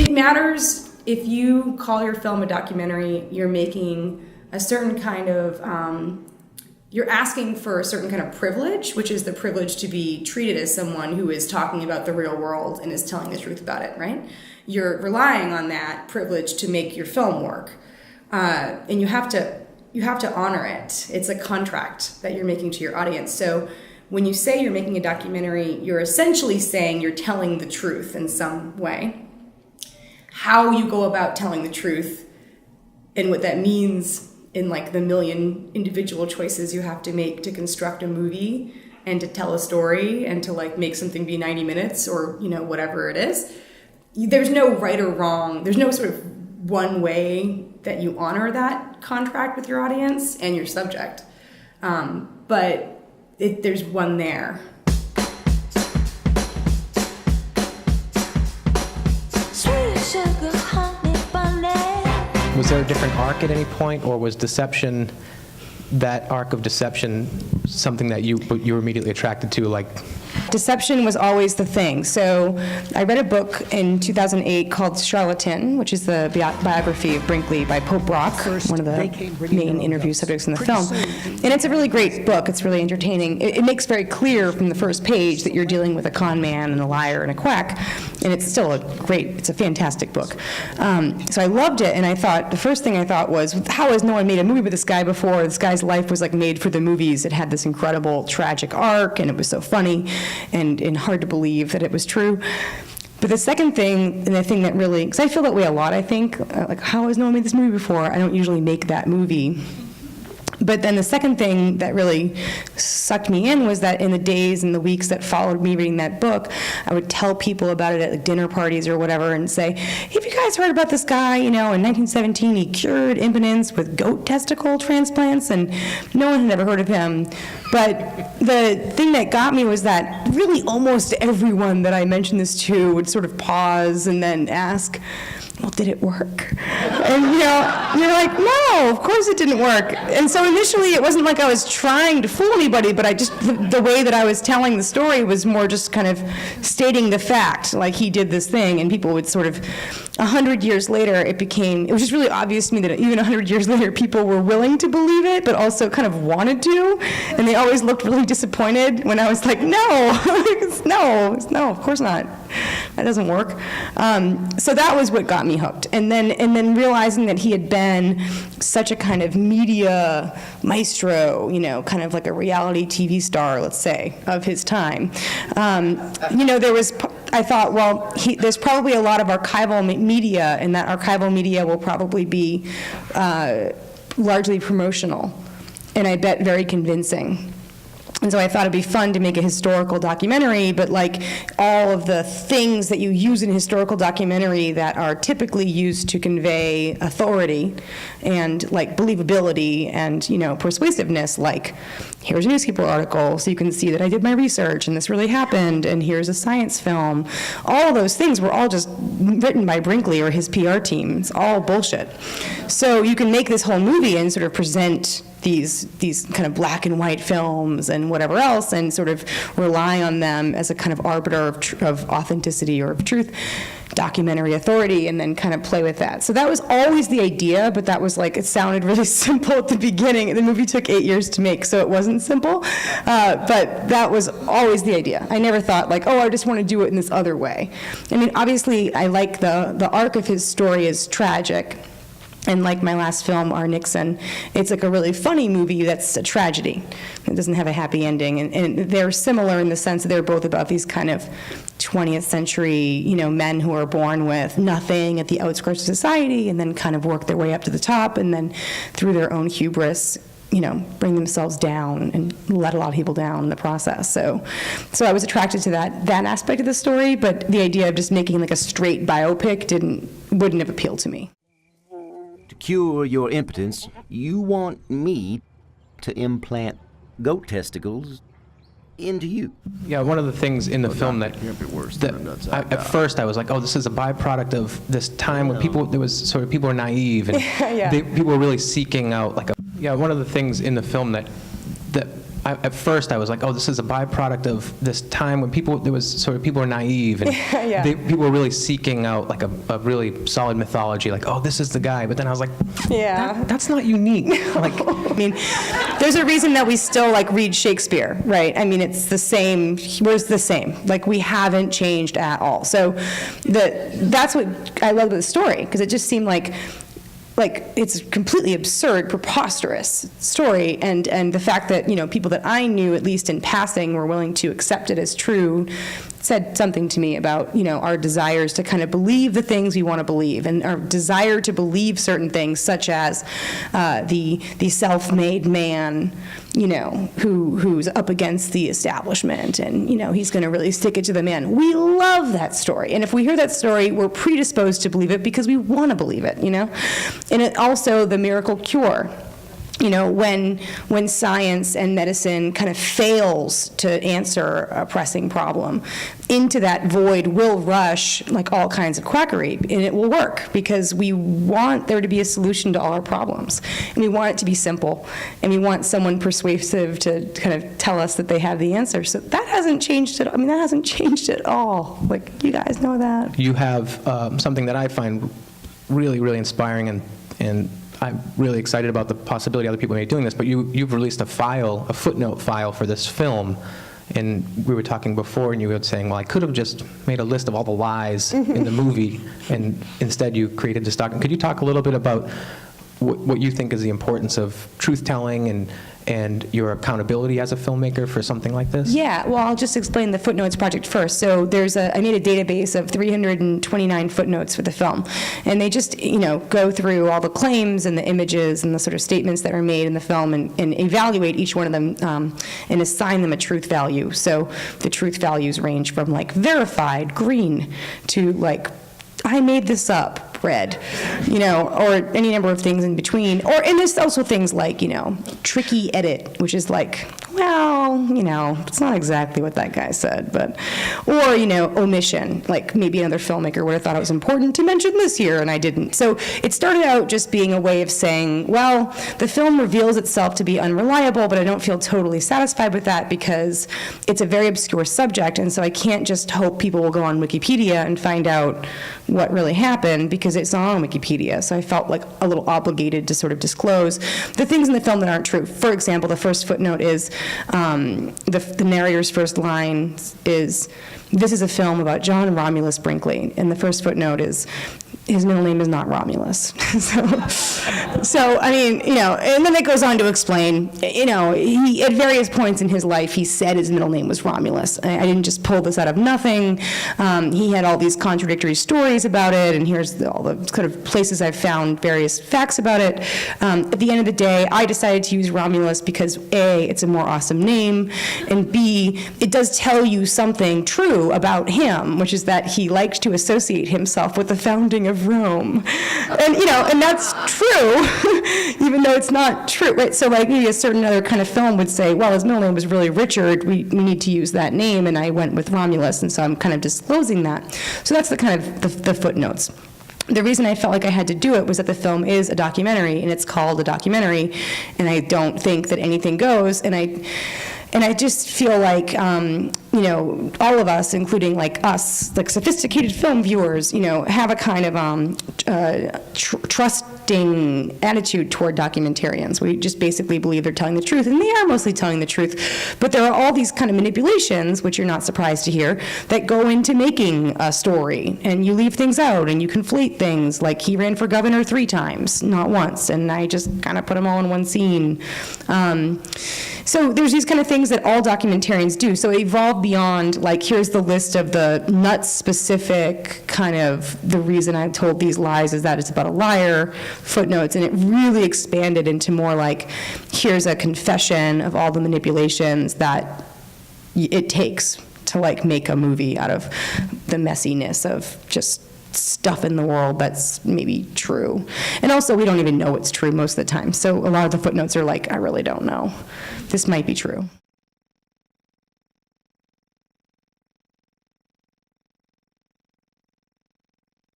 It matters if you call your film a documentary, you're making a certain kind of, you're asking for a certain kind of privilege, which is the privilege to be treated as someone who is talking about the real world and is telling the truth about it, right? You're relying on that privilege to make your film work. And you have to honor it. It's a contract that you're making to your audience. So when you say you're making a documentary, you're essentially saying you're telling the truth in some way. How you go about telling the truth and what that means in like the million individual choices you have to make to construct a movie and to tell a story and to like make something be 90 minutes or, you know, whatever it is. There's no right or wrong. There's no sort of one way that you honor that contract with your audience and your subject. But there's one there. Was there a different arc at any point, or was deception, that arc of deception, something that you were immediately attracted to, like? Deception was always the thing. So I read a book in 2008 called Charlatan, which is the biography of Brinkley by Pope Brock, one of the main interview subjects in the film. And it's a really great book. It's really entertaining. It makes very clear from the first page that you're dealing with a con man and a liar and a quack. And it's still it's a fantastic book. So I loved it, and I thought, the first thing I thought was, how has no one made a movie with this guy before? This guy's life was like made for the movies. It had this incredible tragic arc, and it was so funny and hard to believe that it was true. But the second thing, and the thing that really, because I feel that way a lot, I think, like, how has no one made this movie before? I don't usually make that movie. But then the second thing that really sucked me in was that in the days and the weeks that followed me reading that book, I would tell people about it at like dinner parties or whatever and say, have you guys heard about this guy? You know, in 1917, he cured impotence with goat testicle transplants, and no one had ever heard of him. But the thing that got me was that really almost everyone that I mentioned this to would sort of pause and then ask, well, did it work? And you're like, no, of course it didn't work. And so initially it wasn't like I was trying to fool anybody, but the way that I was telling the story was more just kind of stating the fact, like he did this thing, and people would sort of, 100 years later, it was just really obvious to me that even 100 years later, people were willing to believe it, but also kind of wanted to, and they always looked really disappointed when I was like, no, no, of course not. That doesn't work. So that was what got me hooked. And then realizing that he had been such a kind of media maestro, kind of like a reality TV star, let's say, of his time. I thought, well, there's probably a lot of archival media, and that archival media will probably be largely promotional, and I bet very convincing. And so I thought it'd be fun to make a historical documentary, but like all of the things that you use in a historical documentary that are typically used to convey authority and like believability and, persuasiveness, like here's a newspaper article so you can see that I did my research and this really happened, and here's a science film. All of those things were all just written by Brinkley or his PR team. It's all bullshit. So you can make this whole movie and sort of present these kind of black and white films and whatever else, and sort of rely on them as a kind of arbiter of authenticity or of truth, documentary authority, and then kind of play with that. So that was always the idea, but that was like, it sounded really simple at the beginning. The movie took 8 years to make, so it wasn't simple, but that was always the idea. I never thought like, oh, I just want to do it in this other way. I mean, obviously, I like the arc of his story is tragic. And like my last film, Our Nixon, it's like a really funny movie that's a tragedy. It doesn't have a happy ending. And they're similar in the sense that they're both about these kind of 20th century, men who are born with nothing at the outskirts of society and then kind of work their way up to the top, and then through their own hubris, bring themselves down and let a lot of people down in the process. So I was attracted to that aspect of the story, but the idea of just making like a straight biopic wouldn't have appealed to me. To cure your impotence, you want me to implant goat testicles into you. Yeah, one of the things in the film that at first I was like, oh, this is a byproduct of this time when people were naive, and people were really seeking out one of the things in the film that at first I was like, oh, this is a byproduct of this time when people were naive, and Yeah. people were really seeking out like a really solid mythology, like, oh, this is the guy. But then I was like, Yeah. that's not unique. Like, I mean, there's a reason that we still like read Shakespeare, right? I mean, it's the same. We're the same. Like, we haven't changed at all. So that's what I love about the story, because it just seemed like it's a completely absurd, preposterous story, and the fact that, people that I knew, at least in passing, were willing to accept it as true, said something to me about, our desires to kind of believe the things we want to believe, and our desire to believe certain things, such as the self-made man, who's up against the establishment, and, he's going to really stick it to the man. We love that story. And if we hear that story, we're predisposed to believe it because we want to believe it, And it also, the miracle cure. When science and medicine kind of fails to answer a pressing problem, into that void will rush like all kinds of quackery, and it will work because we want there to be a solution to all our problems, and we want it to be simple, and we want someone persuasive to kind of tell us that they have the answer. So that hasn't changed at all. That hasn't changed at all. Like, you guys know that. You have something that I find really, really inspiring, and I'm really excited about the possibility other people may be doing this, but you've released a footnote file for this film, and we were talking before, and you were saying, well, I could have just made a list of all the lies in the movie, and instead you created this document. Could you talk a little bit about what you think is the importance of truth-telling and your accountability as a filmmaker for something like this? Yeah, well, I'll just explain the Footnotes project first. So I made a database of 329 footnotes for the film, and they just, go through all the claims and the images and the sort of statements that are made in the film, and evaluate each one of them and assign them a truth value. So the truth values range from like verified, green, to like, I made this up, red, or any number of things in between. And there's also things like, tricky edit, which is like, well, it's not exactly what that guy said, but, or, omission, like maybe another filmmaker would have thought it was important to mention this here, and I didn't. So it started out just being a way of saying, well, the film reveals itself to be unreliable, but I don't feel totally satisfied with that because it's a very obscure subject, and so I can't just hope people will go on Wikipedia and find out what really happened, because it's not on Wikipedia. So I felt like a little obligated to sort of disclose the things in the film that aren't true. For example, the first footnote is, the narrator's first line is, this is a film about John Romulus Brinkley. And the first footnote is, his middle name is not Romulus. so, and then it goes on to explain, he, at various points in his life, he said his middle name was Romulus. I didn't just pull this out of nothing. He had all these contradictory stories about it, and here's all the kind of places I've found various facts about it. At the end of the day, I decided to use Romulus because A, it's a more awesome name, and B, it does tell you something true about him, which is that he liked to associate himself with the founding of Rome. And, and that's true, even though it's not true, right? So like maybe a certain other kind of film would say, well, his middle name was really Richard, we need to use that name, and I went with Romulus, and so I'm kind of disclosing that. So that's the kind of the footnotes. The reason I felt like I had to do it was that the film is a documentary, and it's called a documentary, and I don't think that anything goes, and I just feel like, all of us, including like us, like sophisticated film viewers, have a kind of trusting attitude toward documentarians. We just basically believe they're telling the truth, and they are mostly telling the truth. But there are all these kind of manipulations, which you're not surprised to hear, that go into making a story. And you leave things out, and you conflate things, like he ran for governor 3 times, not once, and I just kind of put them all in one scene. So there's these kind of things that all documentarians do. So it evolved beyond, like, here's the list of the nut-specific kind of, the reason I told these lies is that it's about a liar, footnotes, and it really expanded into more like, here's a confession of all the manipulations that it takes to, like, make a movie out of the messiness of just stuff in the world that's maybe true. And also, we don't even know it's true most of the time. So a lot of the footnotes are like, I really don't know. This might be true.